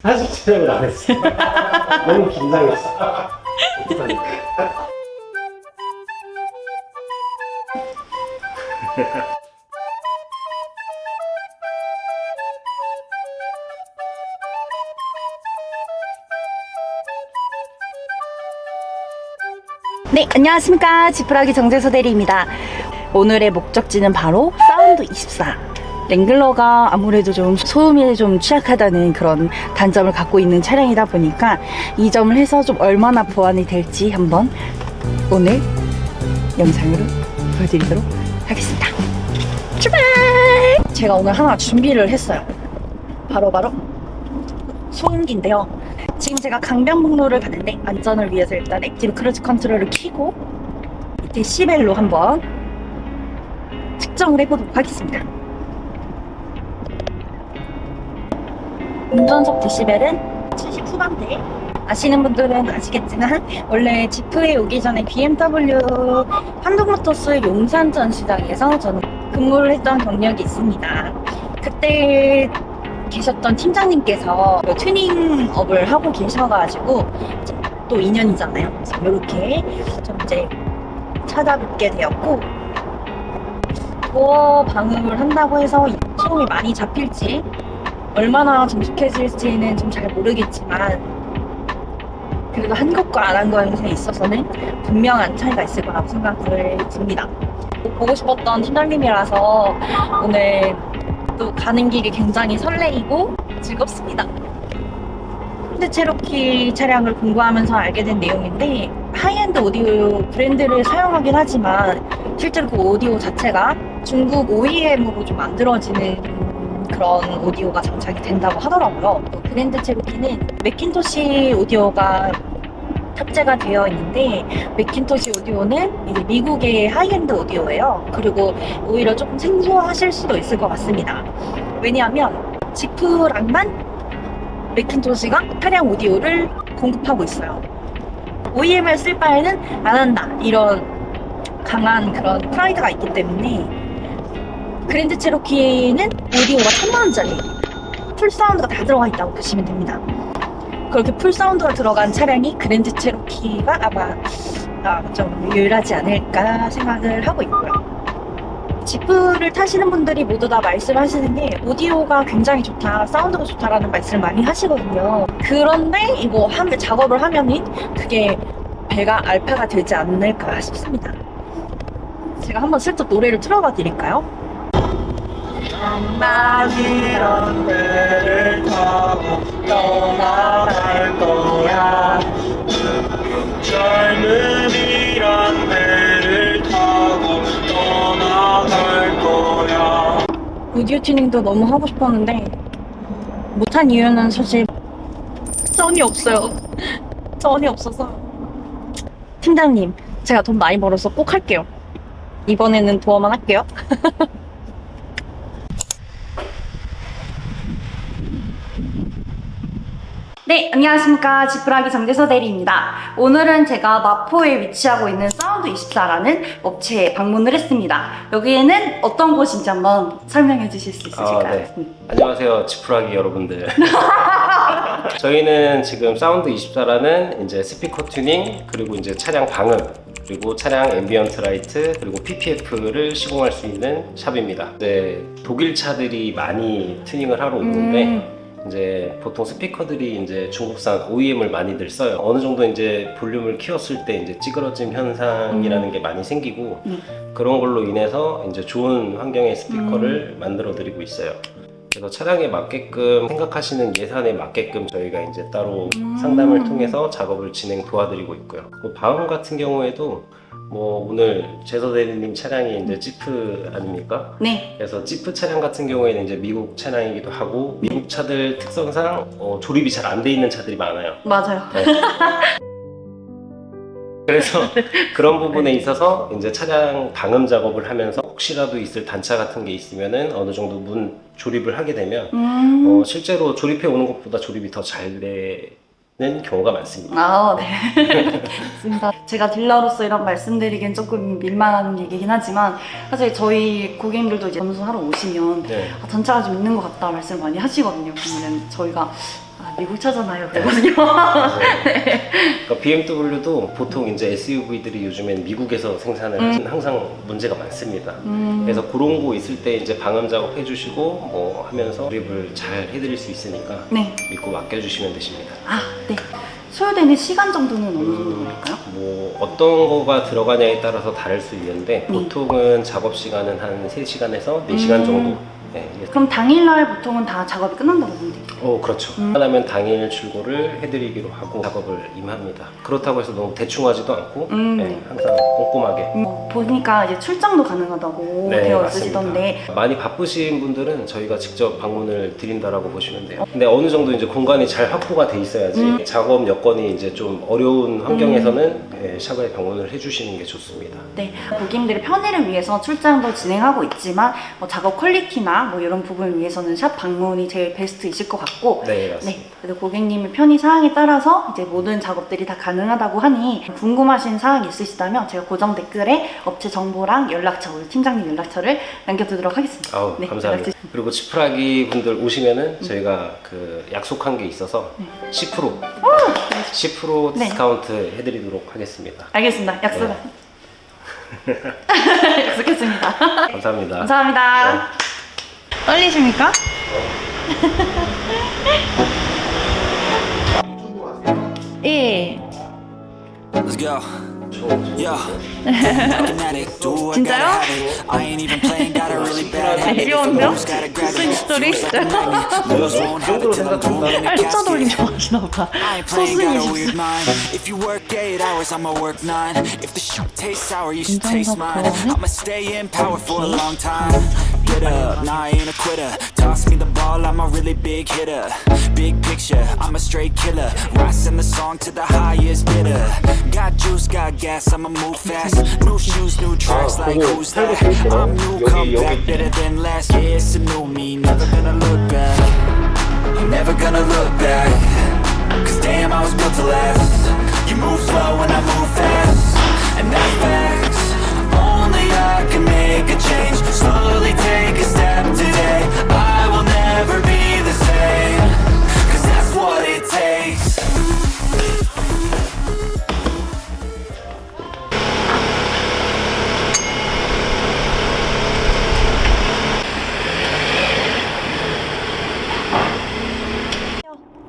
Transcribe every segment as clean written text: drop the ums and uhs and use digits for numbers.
사실 촬영을 안 했어. 너무 긴장했어. 네, 안녕하십니까. 지푸라기 정재서 대리입니다. 오늘의 목적지는 바로 사운드24. 랭글러가 아무래도 좀 소음에 좀 취약하다는 그런 단점을 갖고 있는 차량이다 보니까 이 점을 해서 좀 얼마나 보완이 될지 한번 오늘 영상으로 보여드리도록 하겠습니다. 출발! 제가 오늘 하나 준비를 했어요. 바로 소음기인데요. 지금 제가 강변북로를 가는데 안전을 위해서 일단 액티브 크루즈 컨트롤을 켜고 데시벨로 한번 측정을 해보도록 하겠습니다. 운전석 데시벨은 70 후반대. 아시는 분들은 아시겠지만 원래 지프에 오기 전에 BMW 한국모터스 용산 전시장에서 저는 근무를 했던 경력이 있습니다. 그때 계셨던 팀장님께서 튜닝업을 하고 계셔가지고 또 2년이잖아요. 그래서 이렇게 좀 이제 찾아뵙게 되었고, 도어 방음을 한다고 해서 소음이 많이 잡힐지 얼마나 정숙해질지는 좀 잘 모르겠지만 그래도 한 것과 안 한 것에 있어서는 분명한 차이가 있을 거라고 생각을 듭니다. 보고 싶었던 팀장님이라서 오늘 또 가는 길이 굉장히 설레이고 즐겁습니다. 현대 체로키 차량을 공부하면서 알게 된 내용인데 하이엔드 오디오 브랜드를 사용하긴 하지만 실제로 그 오디오 자체가 중국 OEM으로 좀 만들어지는 그런 오디오가 장착이 된다고 하더라고요. 또 브랜드 체로키는 맥킨토시 오디오가 탑재가 되어 있는데 맥킨토시 오디오는 이제 미국의 하이엔드 오디오예요. 그리고 오히려 조금 생소하실 수도 있을 것 같습니다. 왜냐하면 지프랑만 맥킨토시가 차량 오디오를 공급하고 있어요. OEM을 쓸 바에는 안 한다, 이런 강한 그런 프라이드가 있기 때문에 그랜드 체로키는 오디오가 10,000원짜리 풀 사운드가 다 들어가 있다고 보시면 됩니다. 그렇게 풀 사운드가 들어간 차량이 그랜드 체로키가 아마 좀 유일하지 않을까 생각을 하고 있고요. 지프를 타시는 분들이 모두 다 말씀하시는 게 오디오가 굉장히 좋다, 사운드가 좋다라는 말씀을 많이 하시거든요. 그런데 이거 작업을 하면은 그게 배가 알파가 되지 않을까 싶습니다. 제가 한번 슬쩍 노래를 틀어봐 드릴까요? 난 이런 배를 타고 떠나갈 거야. 젊음이란 배를 타고 떠나갈 거야. 오디오 튜닝도 너무 하고 싶었는데 못한 이유는 사실 전이 없어요. 전이 없어서. 팀장님, 제가 돈 많이 벌어서 꼭 할게요. 이번에는 도어만 할게요. 네, 안녕하십니까. 지푸라기 정재서 대리입니다. 오늘은 제가 마포에 위치하고 있는 사운드24라는 업체에 방문을 했습니다. 여기에는 어떤 곳인지 한번 설명해 주실 수 있으실까요? 네. 안녕하세요, 지푸라기 여러분들. 저희는 지금 사운드24라는 이제 스피커 튜닝, 그리고 이제 차량 방음, 그리고 차량 앰비언트 라이트, 그리고 PPF를 시공할 수 있는 샵입니다. 이제 독일 차들이 많이 튜닝을 하러 오는데 이제 보통 스피커들이 이제 중국산 OEM을 많이들 써요. 어느 정도 이제 볼륨을 키웠을 때 이제 찌그러짐 현상이라는 게 많이 생기고 그런 걸로 인해서 이제 좋은 환경의 스피커를 만들어 드리고 있어요. 그래서 차량에 맞게끔 생각하시는 예산에 맞게끔 저희가 이제 따로 상담을 통해서 작업을 진행 도와드리고 있고요. 뭐 방음 같은 경우에도 뭐 오늘 재서 대리님 차량이 이제 지프 아닙니까? 네. 그래서 지프 차량 같은 경우에는 이제 미국 차량이기도 하고 미국 차들 특성상 조립이 잘 안 돼 있는 차들이 많아요. 맞아요. 네. 그래서 그런 부분에 있어서 이제 차량 방음 작업을 하면서 혹시라도 있을 단차 같은 게 있으면은 어느 정도 문 조립을 하게 되면 실제로 조립해 오는 것보다 조립이 더 잘 되는 경우가 많습니다. 아, 네. 맞습니다. 제가 딜러로서 이런 말씀드리기엔 조금 민망한 얘기긴 하지만 사실 저희 고객님들도 이제 점수하러 오시면 네. 단차가 좀 있는 것 같다 말씀 많이 하시거든요. 그러면 저희가 아, 미국 차잖아요. 그거든요. 그러니까 BMW도 보통 이제 SUV들이 요즘엔 미국에서 생산을 하는 항상 문제가 많습니다. 그래서 그런 거 있을 때 이제 방음 작업 해주시고 뭐 하면서 조립을 잘 해드릴 수 있으니까 네. 믿고 맡겨주시면 되십니다. 아, 네. 소요되는 시간 정도는 어느 정도 걸릴까요? 뭐 어떤 거가 들어가냐에 따라서 다를 수 있는데 보통은 작업 시간은 한 3시간에서 4시간 정도. 네. 그럼 당일날 보통은 다 작업이 끝난다고 보면 돼요? 그렇죠. 하면 당일 출고를 해드리기로 하고 작업을 임합니다. 그렇다고 해서 너무 대충 하지도 않고 네, 항상 꼼꼼하게. 보니까 이제 출장도 가능하다고 네, 되어 맞습니다. 있으시던데 많이 바쁘신 분들은 저희가 직접 방문을 드린다라고 보시면 돼요. 근데 어느 정도 이제 공간이 잘 확보가 돼 있어야지 작업 여건이 이제 좀 어려운 환경에서는 네, 샵에 방문을 해주시는 게 좋습니다. 네, 고객님들의 편의를 위해서 출장도 진행하고 있지만 뭐 작업 퀄리티나 뭐 이런 부분을 위해서는 샵 방문이 제일 베스트이실 것 같고 네, 맞습니다. 네, 그래서 고객님의 편의 사항에 따라서 이제 모든 작업들이 다 가능하다고 하니 궁금하신 사항이 있으시다면 제가 고정 댓글에 업체 정보랑 연락처, 우리 팀장님 연락처를 남겨두도록 하겠습니다. 아우, 네, 감사합니다. 연락 그리고 지프라기 분들 오시면은 저희가 그 약속한 게 있어서 10% 네. 디스카운트 해드리도록 하겠습니다. 알겠습니다. 약속. 약속했습니다. 감사합니다. 감사합니다. 떨리십니까? 예. Let's go. Yo. Looking at it, do I gotta have it. I ain't even playing, got a really bad habit. 내려온대요? Who's gotta grab 무슨 it? 스토리? Feels like a magnet. Moves won't have it till I'm doing in a 알짜 돌림 casket. 좋아하시나 보다. I ain't playing, got a 소승이시죠? weird mind. If you work 8 hours, I'ma work 9. If the shoot tastes sour, you should taste mine. I'ma stay in power for a long time. Get up, nah, I ain't a quitter. Toss me the ball, I'm a really big hitter. Big picture, I'm a straight killer. Rising the song to the highest bidder. Got juice, got gas, I'ma move fast. New shoes, new tracks, like who's that? I'm new, come back better than last. Yeah, it's a new me, never gonna look back. I'm never gonna look back. Cause damn, I was built to last. You move slow and I move fast. And that's facts. Only I can make a change. Slowly take a step today. I will never be the same. Cause that's what it takes.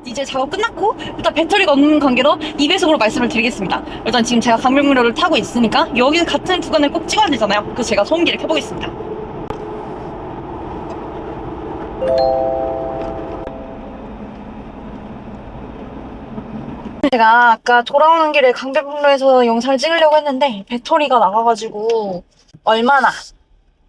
이제 작업 끝났고 일단 배터리가 없는 관계로 2배속으로 말씀을 드리겠습니다. 일단 지금 제가 강변북로를 타고 있으니까 여기 같은 구간을 꼭 찍어야 되잖아요. 그래서 제가 소음기를 켜보겠습니다. 제가 아까 돌아오는 길에 강변북로에서 영상을 찍으려고 했는데 배터리가 나가가지고 얼마나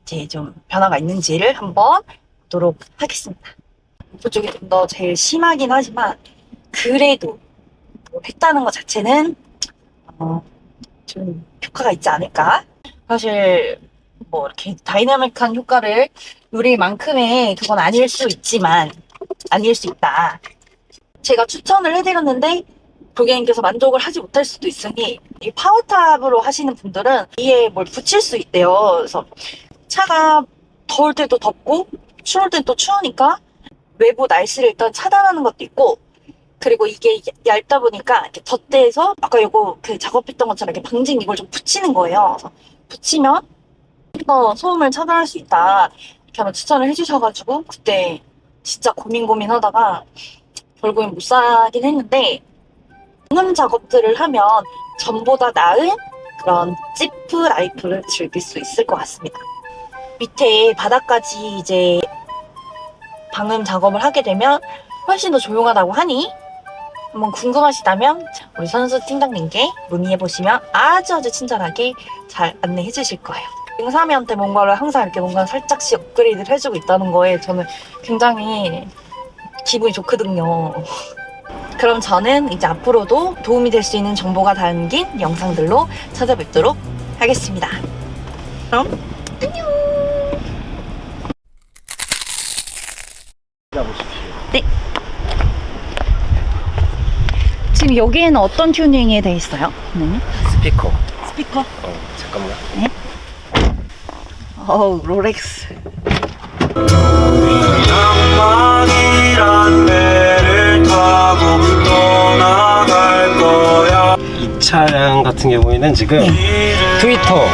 이제 좀 변화가 있는지를 한번 보도록 하겠습니다. 그쪽이 좀 더 제일 심하긴 하지만 그래도 뭐 했다는 것 자체는 좀 효과가 있지 않을까. 사실 뭐 이렇게 다이나믹한 효과를 누릴 만큼의 그건 아닐 수 있지만 아닐 수 있다. 제가 추천을 해드렸는데 고객님께서 만족을 하지 못할 수도 있으니 이 파워탑으로 하시는 분들은 위에 뭘 붙일 수 있대요. 그래서 차가 더울 때도 덥고 추울 때도 추우니까 외부 날씨를 일단 차단하는 것도 있고, 그리고 이게 얇다 보니까 이렇게 덧대서 아까 요거 그 작업했던 것처럼 이렇게 방진 이걸 좀 붙이는 거예요. 그래서 붙이면 더 소음을 차단할 수 있다 이렇게 한번 추천을 해주셔가지고 그때 진짜 고민하다가 결국엔 못 사긴 했는데, 방음 작업들을 하면 전보다 나은 그런 지프 라이프를 즐길 수 있을 것 같습니다. 밑에 바닥까지 이제 방음 작업을 하게 되면 훨씬 더 조용하다고 하니 한번 궁금하시다면 우리 선수 팀장님께 문의해보시면 아주 친절하게 잘 안내해 주실 거예요. 응사미한테 뭔가를 항상 이렇게 뭔가 살짝씩 업그레이드를 해주고 있다는 거에 저는 굉장히 기분이 좋거든요. 그럼 저는 이제 앞으로도 도움이 될 수 있는 정보가 담긴 영상들로 찾아뵙도록 하겠습니다. 그럼 안녕. 네. 지금 여기에는 어떤 튜닝이 돼 있어요? 스피커. 스피커? 잠깐만. 네. 어우, 롤렉스. 낭만이란 배를 타 차량 같은 경우에는 지금 트위터,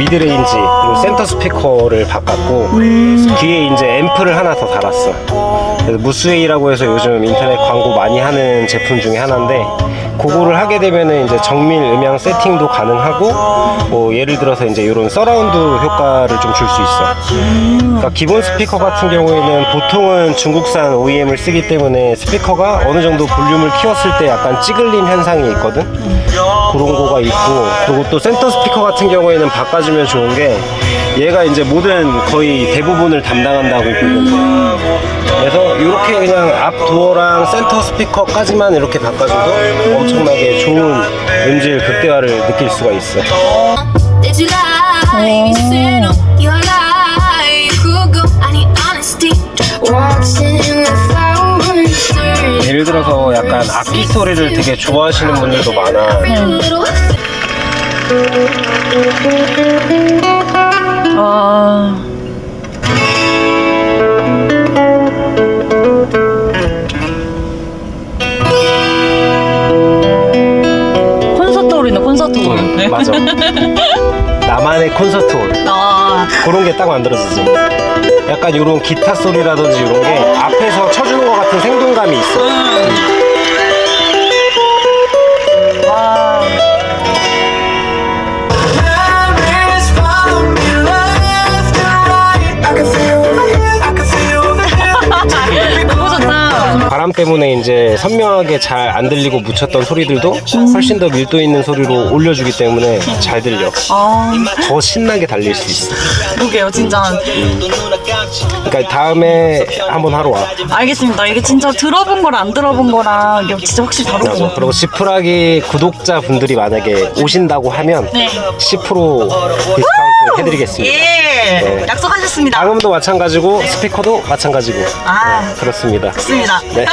미드레인지, 그리고 센터 스피커를 바꿨고 뒤에 이제 앰프를 하나 더 달았어. 그래서 무스웨이라고 해서 요즘 인터넷 광고 많이 하는 제품 중에 하나인데 그거를 하게 되면은 이제 정밀 음향 세팅도 가능하고 뭐 예를 들어서 이제 이런 서라운드 효과를 좀 줄 수 있어. 그러니까 기본 스피커 같은 경우에는 보통은 중국산 OEM을 쓰기 때문에 스피커가 어느 정도 볼륨을 키웠을 때 약간 찌글림 현상이 있거든. 그런 거가 있고, 그리고 또 센터 스피커 같은 경우에는 바꿔주면 좋은 게 얘가 이제 모든 거의 대부분을 담당한다고 보면 돼. 그래서 이렇게 그냥 앞 도어랑 센터 스피커까지만 이렇게 바꿔줘도 엄청나게 좋은 음질 극대화를 느낄 수가 있어. Did you lie? You said no, you're lie. You could go, I need honesty. Walks in without 예를 들어서 약간 악기 소리를 되게 좋아하시는 분들도 많아. 콘서트 홀이네, 콘서트 홀. 맞아. 나만의 콘서트 홀. 그런 게 딱 만들어지지. 약간 이런 기타 소리라든지 이런 게 앞에서 쳐주는 것 같은 생동감이 있어. Memories follow me left and right. I can feel 너무 좋다. 바람 때문에 이제 선명하게 잘 안 들리고 묻혔던 소리들도 훨씬 더 밀도 있는 소리로 올려주기 때문에 잘 들려. 더 신나게 달릴 수 있어. 그러게요, 진짜. 그러니까 다음에 한번 하러 와. 알겠습니다. 이게 진짜 들어본 거랑 안 들어본 거랑 이게 진짜 확실히 다른 거 맞아. 같아요. 그리고 지푸라기 구독자분들이 만약에 오신다고 하면 네. 10% 디스카운트 해드리겠습니다. 예, 네. 약속하셨습니다. 방음도 마찬가지고 스피커도 마찬가지고 아, 그렇습니다. 좋습니다. 네.